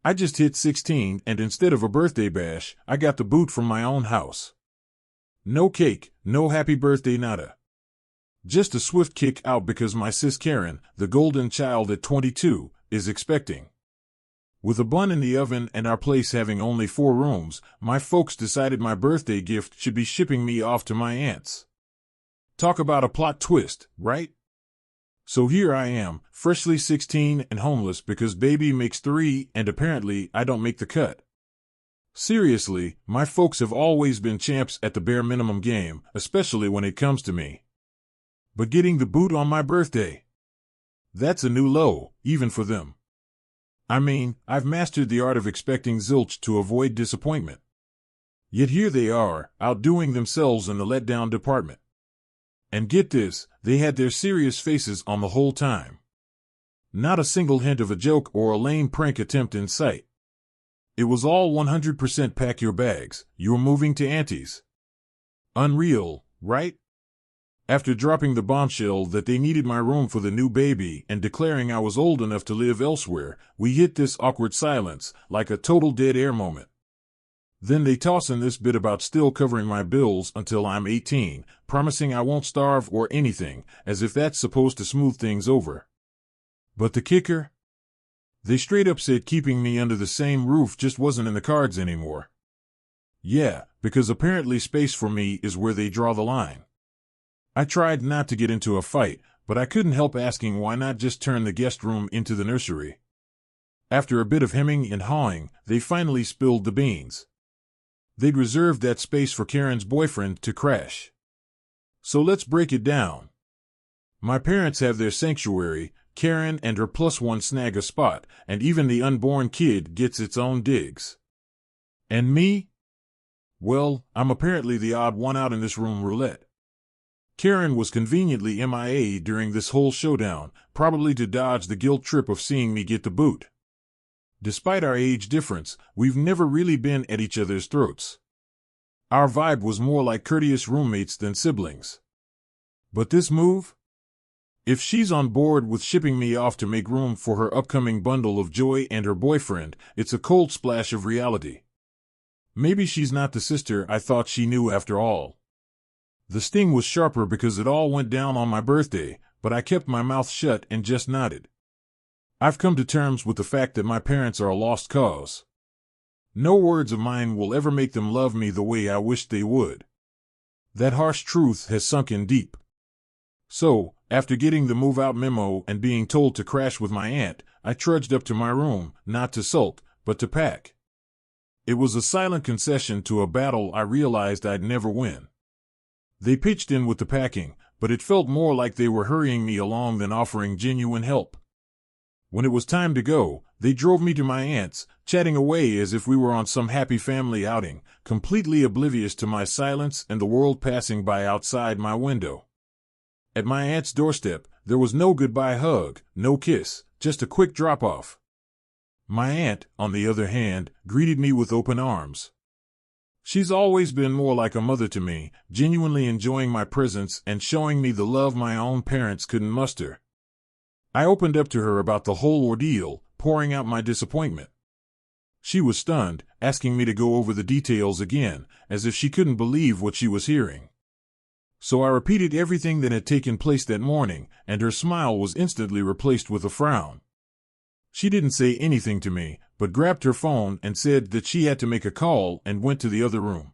I just hit 16 and instead of a birthday bash, I got the boot from my own house. No cake, no happy birthday nada. Just a swift kick out because my sis Karen, the golden child at 22, is expecting. With a bun in the oven and our place having only 4 rooms, my folks decided my birthday gift should be shipping me off to my aunt's. Talk about a plot twist, right? So here I am, freshly 16 and homeless because baby makes 3 and apparently I don't make the cut. Seriously, my folks have always been champs at the bare minimum game, especially when it comes to me. But getting the boot on my birthday? That's a new low, even for them. I mean, I've mastered the art of expecting zilch to avoid disappointment. Yet here they are, outdoing themselves in the letdown department. And get this, they had their serious faces on the whole time. Not a single hint of a joke or a lame prank attempt in sight. It was all 100% pack your bags, you're moving to Auntie's. Unreal, right? After dropping the bombshell that they needed my room for the new baby and declaring I was old enough to live elsewhere, we hit this awkward silence, like a total dead air moment. Then they toss in this bit about still covering my bills until I'm 18, promising I won't starve or anything, as if that's supposed to smooth things over. But the kicker? They straight up said keeping me under the same roof just wasn't in the cards anymore. Yeah, because apparently space for me is where they draw the line. I tried not to get into a fight, but I couldn't help asking why not just turn the guest room into the nursery. After a bit of hemming and hawing, they finally spilled the beans. They'd reserved that space for Karen's boyfriend to crash. So let's break it down. My parents have their sanctuary, Karen and her +1 snag a spot, and even the unborn kid gets its own digs. And me? Well, I'm apparently the odd one out in this room roulette. Karen was conveniently MIA during this whole showdown, probably to dodge the guilt trip of seeing me get the boot. Despite our age difference, we've never really been at each other's throats. Our vibe was more like courteous roommates than siblings. But this move? If she's on board with shipping me off to make room for her upcoming bundle of joy and her boyfriend, it's a cold splash of reality. Maybe she's not the sister I thought she knew after all. The sting was sharper because it all went down on my birthday, but I kept my mouth shut and just nodded. I've come to terms with the fact that my parents are a lost cause. No words of mine will ever make them love me the way I wished they would. That harsh truth has sunk in deep. So, after getting the move-out memo and being told to crash with my aunt, I trudged up to my room, not to sulk, but to pack. It was a silent concession to a battle I realized I'd never win. They pitched in with the packing, but it felt more like they were hurrying me along than offering genuine help. When it was time to go, they drove me to my aunt's, chatting away as if we were on some happy family outing, completely oblivious to my silence and the world passing by outside my window. At my aunt's doorstep, there was no goodbye hug, no kiss, just a quick drop-off. My aunt, on the other hand, greeted me with open arms. She's always been more like a mother to me, genuinely enjoying my presence and showing me the love my own parents couldn't muster. I opened up to her about the whole ordeal, pouring out my disappointment. She was stunned, asking me to go over the details again, as if she couldn't believe what she was hearing. So I repeated everything that had taken place that morning, and her smile was instantly replaced with a frown. She didn't say anything to me, but grabbed her phone and said that she had to make a call and went to the other room.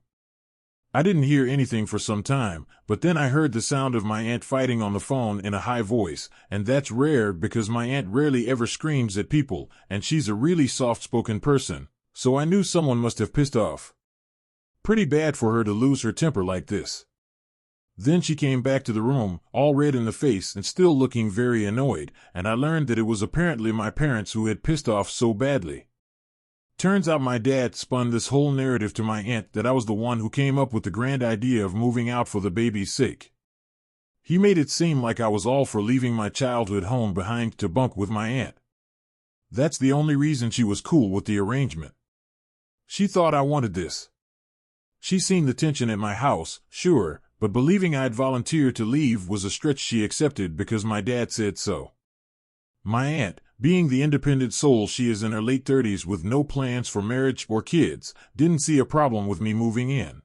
I didn't hear anything for some time, but then I heard the sound of my aunt fighting on the phone in a high voice, and that's rare because my aunt rarely ever screams at people, and she's a really soft-spoken person, so I knew someone must have pissed off. Pretty bad for her to lose her temper like this. Then she came back to the room, all red in the face and still looking very annoyed, and I learned that it was apparently my parents who had pissed off so badly. Turns out my dad spun this whole narrative to my aunt that I was the one who came up with the grand idea of moving out for the baby's sake. He made it seem like I was all for leaving my childhood home behind to bunk with my aunt. That's the only reason she was cool with the arrangement. She thought I wanted this. She seen the tension at my house, sure, but believing I'd volunteer to leave was a stretch she accepted because my dad said so. My aunt, being the independent soul she is in her late 30s with no plans for marriage or kids, didn't see a problem with me moving in.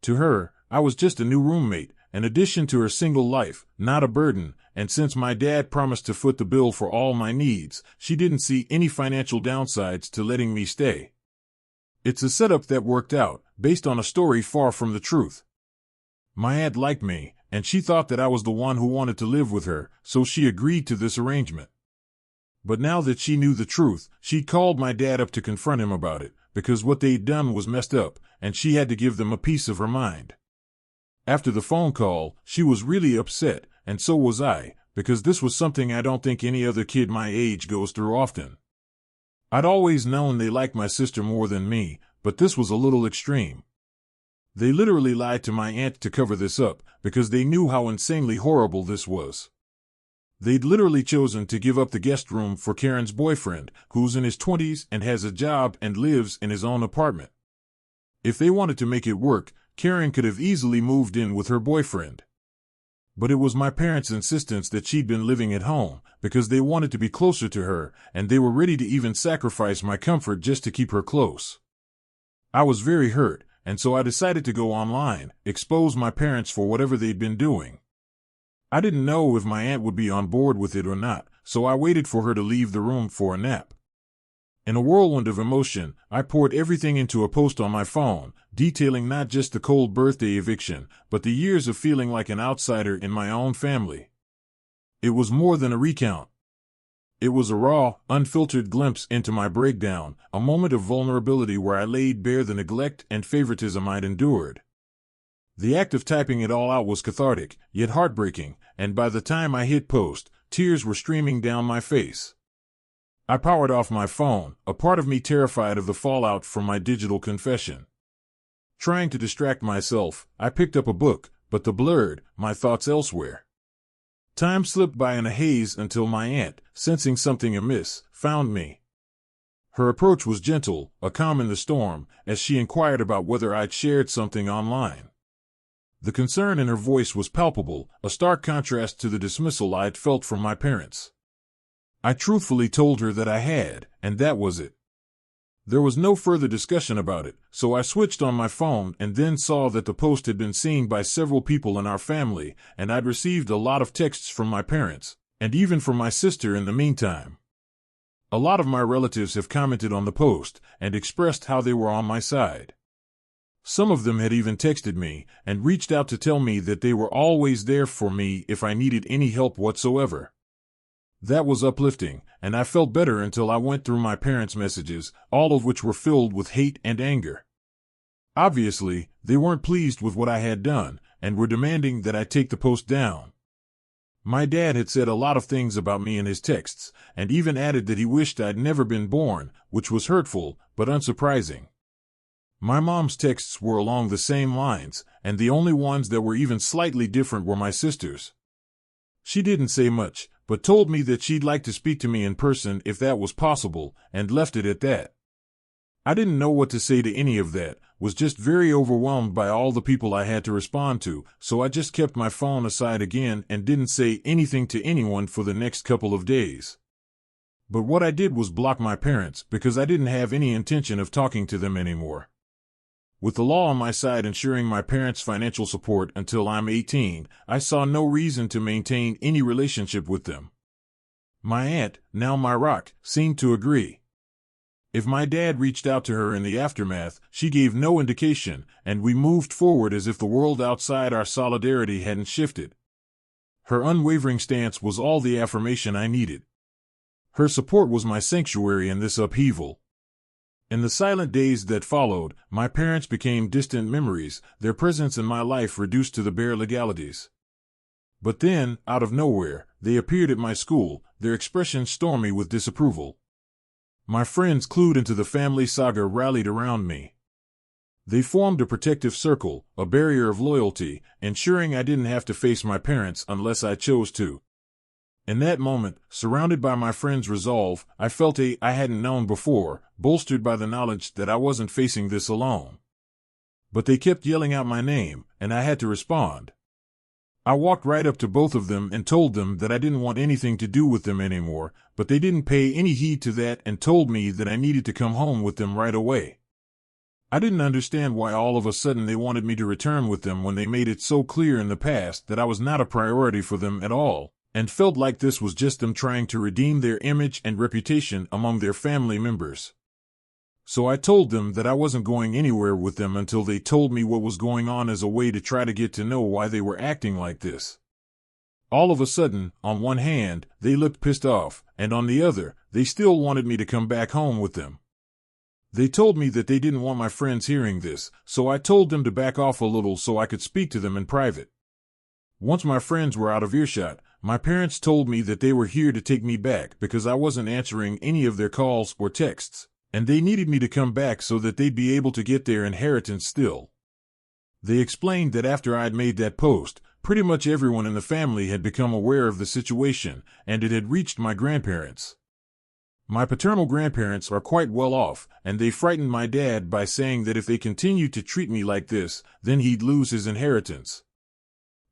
To her, I was just a new roommate, an addition to her single life, not a burden, and since my dad promised to foot the bill for all my needs, she didn't see any financial downsides to letting me stay. It's a setup that worked out, based on a story far from the truth. My aunt liked me, and she thought that I was the one who wanted to live with her, so she agreed to this arrangement. But now that she knew the truth, she called my dad up to confront him about it, because what they'd done was messed up, and she had to give them a piece of her mind. After the phone call, she was really upset, and so was I, because this was something I don't think any other kid my age goes through often. I'd always known they liked my sister more than me, but this was a little extreme. They literally lied to my aunt to cover this up, because they knew how insanely horrible this was. They'd literally chosen to give up the guest room for Karen's boyfriend, who's in his 20s and has a job and lives in his own apartment. If they wanted to make it work, Karen could have easily moved in with her boyfriend. But it was my parents' insistence that she'd been living at home, because they wanted to be closer to her, and they were ready to even sacrifice my comfort just to keep her close. I was very hurt, and so I decided to go online, expose my parents for whatever they'd been doing. I didn't know if my aunt would be on board with it or not, so I waited for her to leave the room for a nap. In a whirlwind of emotion, I poured everything into a post on my phone, detailing not just the cold birthday eviction, but the years of feeling like an outsider in my own family. It was more than a recount. It was a raw, unfiltered glimpse into my breakdown, a moment of vulnerability where I laid bare the neglect and favoritism I'd endured. The act of typing it all out was cathartic, yet heartbreaking, and by the time I hit post, tears were streaming down my face. I powered off my phone, a part of me terrified of the fallout from my digital confession. Trying to distract myself, I picked up a book, but the blurred, my thoughts elsewhere. Time slipped by in a haze until my aunt, sensing something amiss, found me. Her approach was gentle, a calm in the storm, as she inquired about whether I'd shared something online. The concern in her voice was palpable, a stark contrast to the dismissal I'd felt from my parents. I truthfully told her that I had, and that was it. There was no further discussion about it, so I switched on my phone and then saw that the post had been seen by several people in our family, and I'd received a lot of texts from my parents, and even from my sister in the meantime. A lot of my relatives have commented on the post and expressed how they were on my side. Some of them had even texted me and reached out to tell me that they were always there for me if I needed any help whatsoever. That was uplifting, and I felt better until I went through my parents' messages, all of which were filled with hate and anger. Obviously, they weren't pleased with what I had done, and were demanding that I take the post down. My dad had said a lot of things about me in his texts, and even added that he wished I'd never been born, which was hurtful, but unsurprising. My mom's texts were along the same lines, and the only ones that were even slightly different were my sister's. She didn't say much, but told me that she'd like to speak to me in person if that was possible, and left it at that. I didn't know what to say to any of that, was just very overwhelmed by all the people I had to respond to, so I just kept my phone aside again and didn't say anything to anyone for the next couple of days. But what I did was block my parents because I didn't have any intention of talking to them anymore. With the law on my side ensuring my parents' financial support until I'm 18, I saw no reason to maintain any relationship with them. My aunt, now my rock, seemed to agree. If my dad reached out to her in the aftermath, she gave no indication, and we moved forward as if the world outside our solidarity hadn't shifted. Her unwavering stance was all the affirmation I needed. Her support was my sanctuary in this upheaval. In the silent days that followed, my parents became distant memories, their presence in my life reduced to the bare legalities. But then, out of nowhere, they appeared at my school, their expressions stormy with disapproval. My friends clued into the family saga rallied around me. They formed a protective circle, a barrier of loyalty, ensuring I didn't have to face my parents unless I chose to. In that moment, surrounded by my friends' resolve, I felt I hadn't known before, bolstered by the knowledge that I wasn't facing this alone. But they kept yelling out my name, and I had to respond. I walked right up to both of them and told them that I didn't want anything to do with them anymore, but they didn't pay any heed to that and told me that I needed to come home with them right away. I didn't understand why all of a sudden they wanted me to return with them when they made it so clear in the past that I was not a priority for them at all, and felt like this was just them trying to redeem their image and reputation among their family members. So I told them that I wasn't going anywhere with them until they told me what was going on as a way to try to get to know why they were acting like this. All of a sudden, on one hand, they looked pissed off, and on the other, they still wanted me to come back home with them. They told me that they didn't want my friends hearing this, so I told them to back off a little so I could speak to them in private. Once my friends were out of earshot, my parents told me that they were here to take me back because I wasn't answering any of their calls or texts, and they needed me to come back so that they'd be able to get their inheritance still. They explained that after I'd made that post, pretty much everyone in the family had become aware of the situation, and it had reached my grandparents. My paternal grandparents are quite well off, and they frightened my dad by saying that if they continued to treat me like this, then he'd lose his inheritance.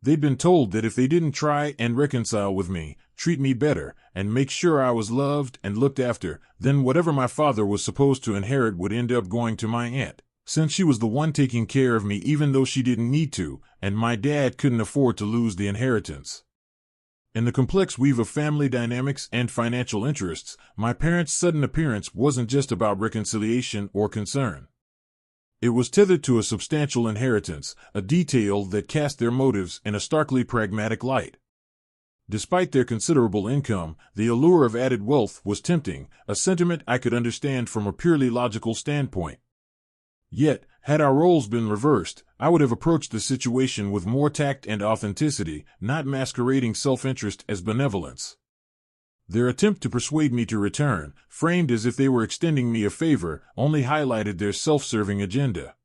They'd been told that if they didn't try and reconcile with me, treat me better, and make sure I was loved and looked after, then whatever my father was supposed to inherit would end up going to my aunt, since she was the one taking care of me even though she didn't need to, and my dad couldn't afford to lose the inheritance. In the complex weave of family dynamics and financial interests, my parents' sudden appearance wasn't just about reconciliation or concern. It was tethered to a substantial inheritance, a detail that cast their motives in a starkly pragmatic light. Despite their considerable income, the allure of added wealth was tempting, a sentiment I could understand from a purely logical standpoint. Yet, had our roles been reversed, I would have approached the situation with more tact and authenticity, not masquerading self-interest as benevolence. Their attempt to persuade me to return, framed as if they were extending me a favor, only highlighted their self-serving agenda.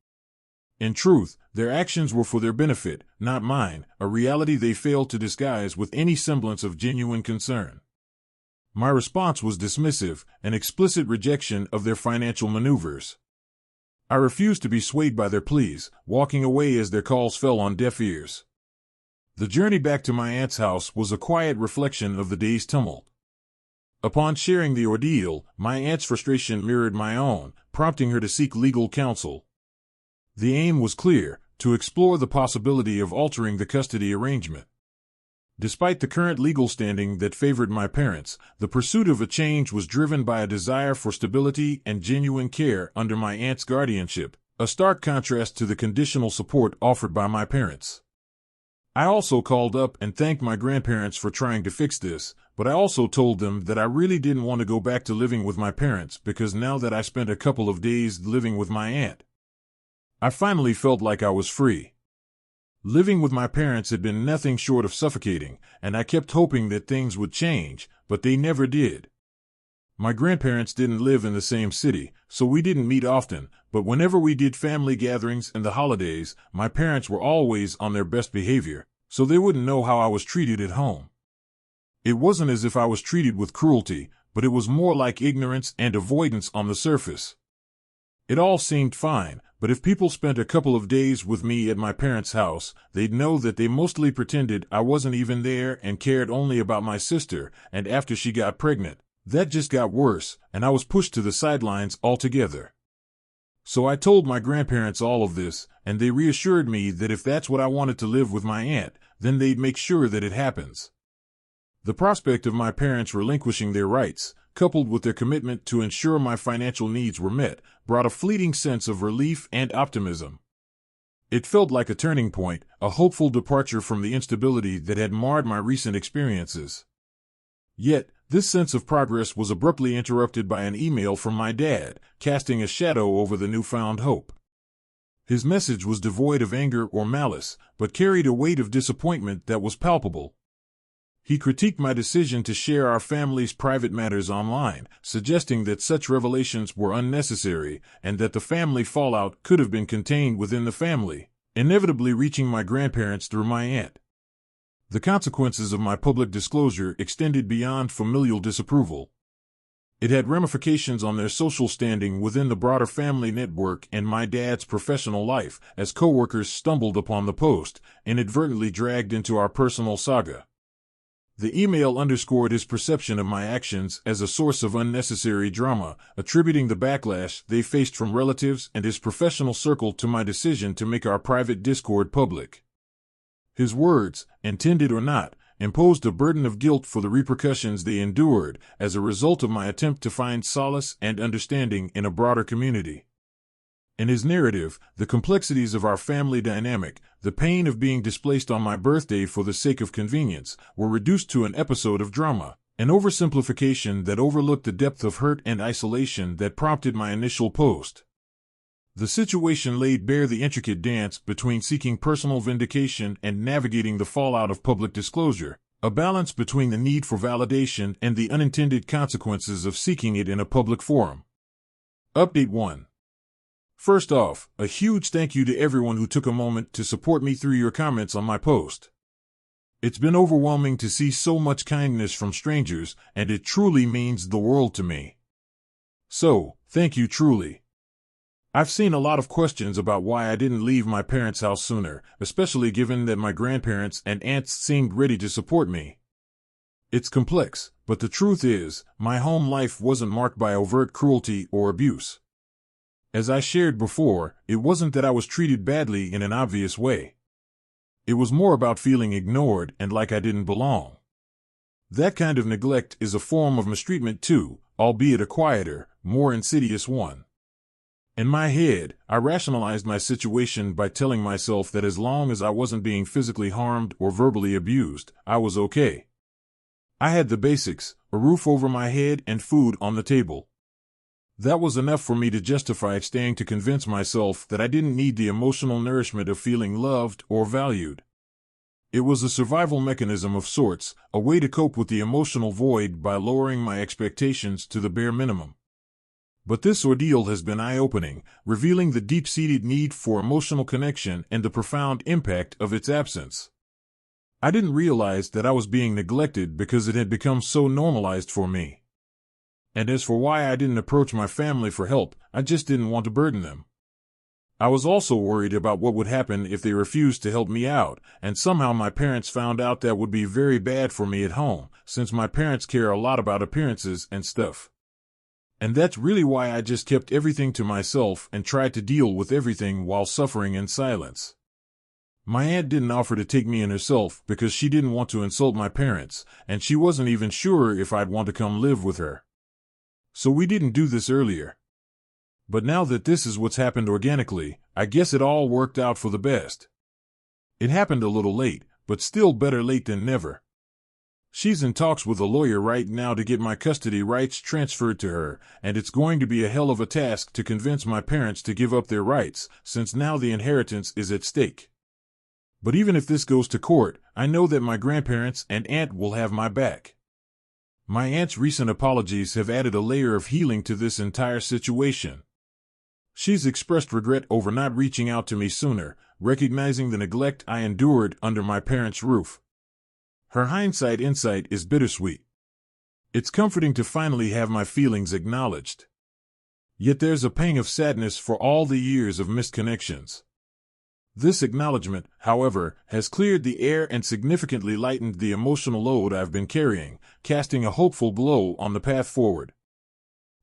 In truth, their actions were for their benefit, not mine, a reality they failed to disguise with any semblance of genuine concern. My response was dismissive, an explicit rejection of their financial maneuvers. I refused to be swayed by their pleas, walking away as their calls fell on deaf ears. The journey back to my aunt's house was a quiet reflection of the day's tumult. Upon sharing the ordeal, my aunt's frustration mirrored my own, prompting her to seek legal counsel. The aim was clear, to explore the possibility of altering the custody arrangement. Despite the current legal standing that favored my parents, the pursuit of a change was driven by a desire for stability and genuine care under my aunt's guardianship, a stark contrast to the conditional support offered by my parents. I also called up and thanked my grandparents for trying to fix this, but I also told them that I really didn't want to go back to living with my parents because now that I spent a couple of days living with my aunt, I finally felt like I was free. Living with my parents had been nothing short of suffocating, and I kept hoping that things would change, but they never did. My grandparents didn't live in the same city, so we didn't meet often, but whenever we did family gatherings and the holidays, my parents were always on their best behavior, so they wouldn't know how I was treated at home. It wasn't as if I was treated with cruelty, but it was more like ignorance and avoidance on the surface. It all seemed fine, but if people spent a couple of days with me at my parents' house, they'd know that they mostly pretended I wasn't even there and cared only about my sister, and after she got pregnant, that just got worse, and I was pushed to the sidelines altogether. So I told my grandparents all of this, and they reassured me that if that's what I wanted to live with my aunt, then they'd make sure that it happens. The prospect of my parents relinquishing their rights, coupled with their commitment to ensure my financial needs were met, brought a fleeting sense of relief and optimism. It felt like a turning point, a hopeful departure from the instability that had marred my recent experiences. Yet, this sense of progress was abruptly interrupted by an email from my dad, casting a shadow over the newfound hope. His message was devoid of anger or malice, but carried a weight of disappointment that was palpable. He critiqued my decision to share our family's private matters online, suggesting that such revelations were unnecessary and that the family fallout could have been contained within the family, inevitably reaching my grandparents through my aunt. The consequences of my public disclosure extended beyond familial disapproval. It had ramifications on their social standing within the broader family network and my dad's professional life, as coworkers stumbled upon the post, inadvertently dragged into our personal saga. The email underscored his perception of my actions as a source of unnecessary drama, attributing the backlash they faced from relatives and his professional circle to my decision to make our private discord public. His words, intended or not, imposed a burden of guilt for the repercussions they endured as a result of my attempt to find solace and understanding in a broader community. In his narrative, the complexities of our family dynamic, the pain of being displaced on my birthday for the sake of convenience, were reduced to an episode of drama, an oversimplification that overlooked the depth of hurt and isolation that prompted my initial post. The situation laid bare the intricate dance between seeking personal vindication and navigating the fallout of public disclosure, a balance between the need for validation and the unintended consequences of seeking it in a public forum. Update 1. First off, a huge thank you to everyone who took a moment to support me through your comments on my post. It's been overwhelming to see so much kindness from strangers, and it truly means the world to me. So, thank you truly. I've seen a lot of questions about why I didn't leave my parents' house sooner, especially given that my grandparents and aunts seemed ready to support me. It's complex, but the truth is, my home life wasn't marked by overt cruelty or abuse. As I shared before, it wasn't that I was treated badly in an obvious way. It was more about feeling ignored and like I didn't belong. That kind of neglect is a form of mistreatment too, albeit a quieter, more insidious one. In my head, I rationalized my situation by telling myself that as long as I wasn't being physically harmed or verbally abused, I was okay. I had the basics, a roof over my head and food on the table. That was enough for me to justify staying to convince myself that I didn't need the emotional nourishment of feeling loved or valued. It was a survival mechanism of sorts, a way to cope with the emotional void by lowering my expectations to the bare minimum. But this ordeal has been eye-opening, revealing the deep-seated need for emotional connection and the profound impact of its absence. I didn't realize that I was being neglected because it had become so normalized for me. And as for why I didn't approach my family for help, I just didn't want to burden them. I was also worried about what would happen if they refused to help me out, and somehow my parents found out that would be very bad for me at home, since my parents care a lot about appearances and stuff. And that's really why I just kept everything to myself and tried to deal with everything while suffering in silence. My aunt didn't offer to take me in herself because she didn't want to insult my parents, and she wasn't even sure if I'd want to come live with her. So we didn't do this earlier. But now that this is what's happened organically, I guess it all worked out for the best. It happened a little late, but still better late than never. She's in talks with a lawyer right now to get my custody rights transferred to her, and it's going to be a hell of a task to convince my parents to give up their rights, since now the inheritance is at stake. But even if this goes to court, I know that my grandparents and aunt will have my back. My aunt's recent apologies have added a layer of healing to this entire situation. She's expressed regret over not reaching out to me sooner, recognizing the neglect I endured under my parents' roof. Her hindsight insight is bittersweet. It's comforting to finally have my feelings acknowledged. Yet there's a pang of sadness for all the years of missed connections. This acknowledgement, however, has cleared the air and significantly lightened the emotional load I've been carrying, casting a hopeful glow on the path forward.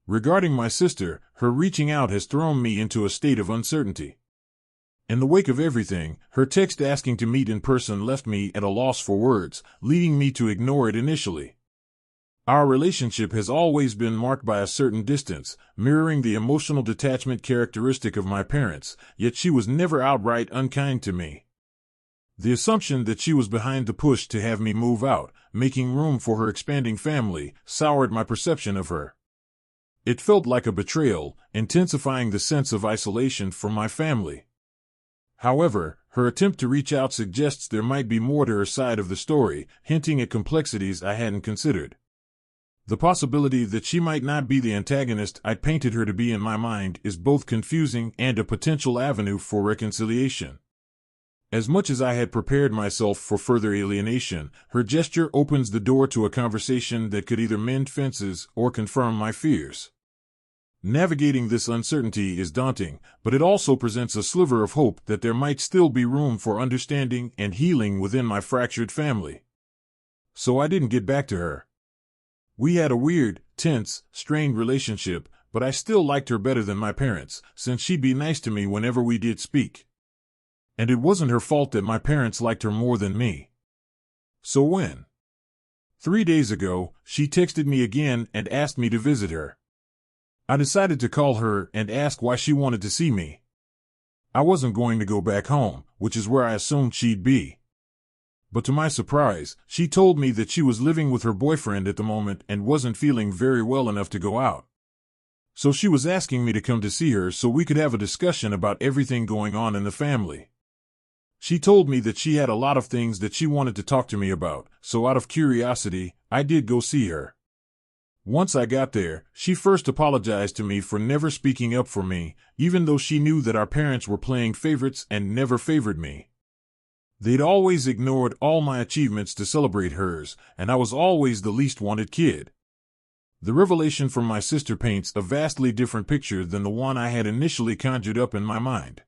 Regarding my sister, her reaching out has thrown me into a state of uncertainty. In the wake of everything, her text asking to meet in person left me at a loss for words, leading me to ignore it initially. Our relationship has always been marked by a certain distance, mirroring the emotional detachment characteristic of my parents, yet she was never outright unkind to me. The assumption that she was behind the push to have me move out, making room for her expanding family, soured my perception of her. It felt like a betrayal, intensifying the sense of isolation from my family. However, her attempt to reach out suggests there might be more to her side of the story, hinting at complexities I hadn't considered. The possibility that she might not be the antagonist I painted her to be in my mind is both confusing and a potential avenue for reconciliation. As much as I had prepared myself for further alienation, her gesture opens the door to a conversation that could either mend fences or confirm my fears. Navigating this uncertainty is daunting, but it also presents a sliver of hope that there might still be room for understanding and healing within my fractured family. So I didn't get back to her. We had a weird, tense, strained relationship, but I still liked her better than my parents, since she'd be nice to me whenever we did speak. And it wasn't her fault that my parents liked her more than me. So when 3 days ago, she texted me again and asked me to visit her. I decided to call her and ask why she wanted to see me. I wasn't going to go back home, which is where I assumed she'd be. But to my surprise, she told me that she was living with her boyfriend at the moment and wasn't feeling very well enough to go out. So she was asking me to come to see her so we could have a discussion about everything going on in the family. She told me that she had a lot of things that she wanted to talk to me about, so out of curiosity, I did go see her. Once I got there, she first apologized to me for never speaking up for me, even though she knew that our parents were playing favorites and never favored me. They'd always ignored all my achievements to celebrate hers, and I was always the least wanted kid. The revelation from my sister paints a vastly different picture than the one I had initially conjured up in my mind.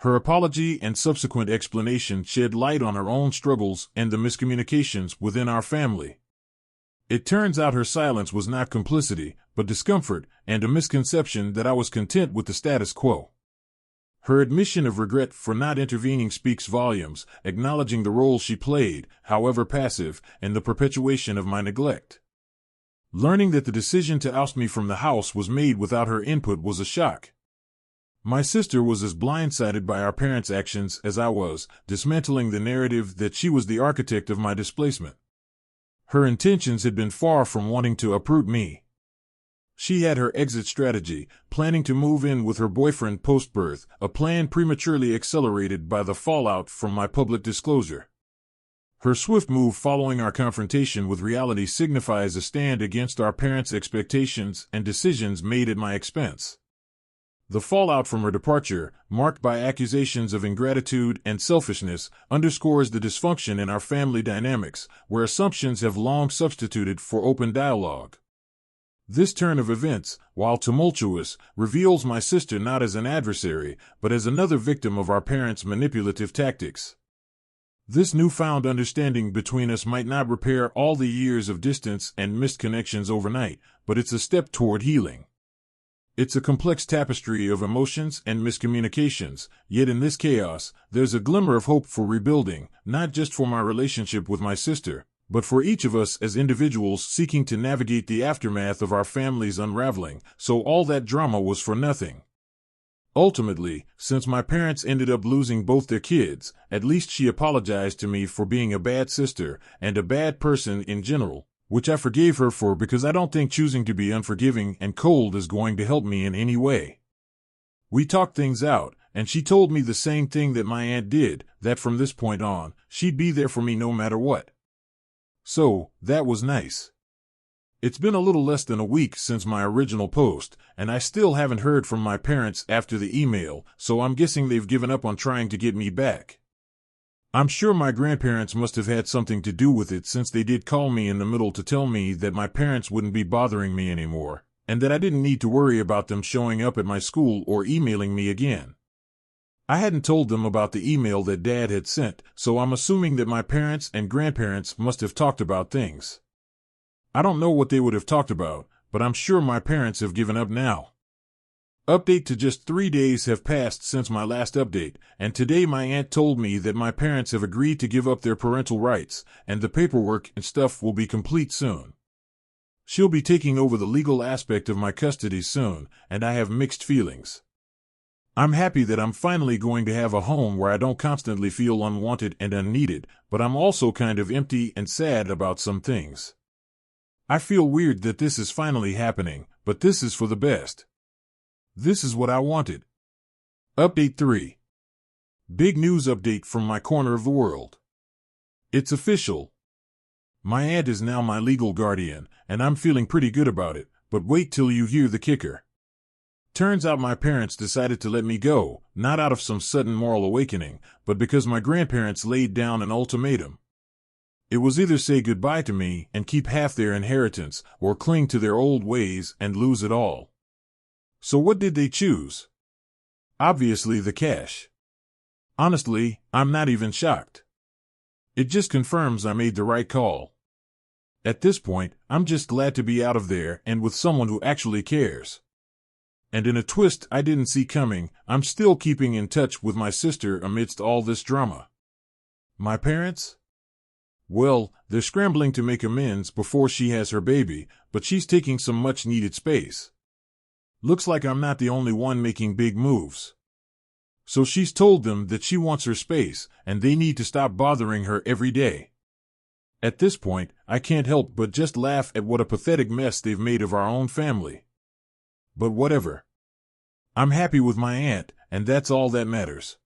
Her apology and subsequent explanation shed light on her own struggles and the miscommunications within our family. It turns out her silence was not complicity, but discomfort and a misconception that I was content with the status quo. Her admission of regret for not intervening speaks volumes, acknowledging the role she played, however passive, in the perpetuation of my neglect. Learning that the decision to oust me from the house was made without her input was a shock. My sister was as blindsided by our parents' actions as I was, dismantling the narrative that she was the architect of my displacement. Her intentions had been far from wanting to uproot me. She had her exit strategy, planning to move in with her boyfriend post-birth, a plan prematurely accelerated by the fallout from my public disclosure. Her swift move following our confrontation with reality signifies a stand against our parents' expectations and decisions made at my expense. The fallout from her departure, marked by accusations of ingratitude and selfishness, underscores the dysfunction in our family dynamics, where assumptions have long substituted for open dialogue. This turn of events, while tumultuous, reveals my sister not as an adversary, but as another victim of our parents' manipulative tactics. This newfound understanding between us might not repair all the years of distance and missed connections overnight, but it's a step toward healing. It's a complex tapestry of emotions and miscommunications, yet in this chaos, there's a glimmer of hope for rebuilding, not just for my relationship with my sister, but for each of us as individuals seeking to navigate the aftermath of our family's unraveling, so all that drama was for nothing. Ultimately, since my parents ended up losing both their kids, at least she apologized to me for being a bad sister and a bad person in general, which I forgave her for because I don't think choosing to be unforgiving and cold is going to help me in any way. We talked things out, and she told me the same thing that my aunt did, that from this point on, she'd be there for me no matter what. So, that was nice. It's been a little less than a week since my original post, and I still haven't heard from my parents after the email, so I'm guessing they've given up on trying to get me back. I'm sure my grandparents must have had something to do with it since they did call me in the middle to tell me that my parents wouldn't be bothering me anymore, and that I didn't need to worry about them showing up at my school or emailing me again. I hadn't told them about the email that Dad had sent, so I'm assuming that my parents and grandparents must have talked about things. I don't know what they would have talked about, but I'm sure my parents have given up now. Update to just 3 days have passed since my last update, and today my aunt told me that my parents have agreed to give up their parental rights, and the paperwork and stuff will be complete soon. She'll be taking over the legal aspect of my custody soon, and I have mixed feelings. I'm happy that I'm finally going to have a home where I don't constantly feel unwanted and unneeded, but I'm also kind of empty and sad about some things. I feel weird that this is finally happening, but this is for the best. This is what I wanted. Update 3. Big news update from my corner of the world. It's official. My aunt is now my legal guardian, and I'm feeling pretty good about it, but wait till you hear the kicker. Turns out my parents decided to let me go, not out of some sudden moral awakening, but because my grandparents laid down an ultimatum. It was either say goodbye to me and keep half their inheritance, or cling to their old ways and lose it all. So what did they choose? Obviously the cash. Honestly, I'm not even shocked. It just confirms I made the right call. At this point, I'm just glad to be out of there and with someone who actually cares. And in a twist I didn't see coming, I'm still keeping in touch with my sister amidst all this drama. My parents? Well, they're scrambling to make amends before she has her baby, but she's taking some much-needed space. Looks like I'm not the only one making big moves. So she's told them that she wants her space, and they need to stop bothering her every day. At this point, I can't help but just laugh at what a pathetic mess they've made of our own family. But whatever. I'm happy with my aunt, and that's all that matters.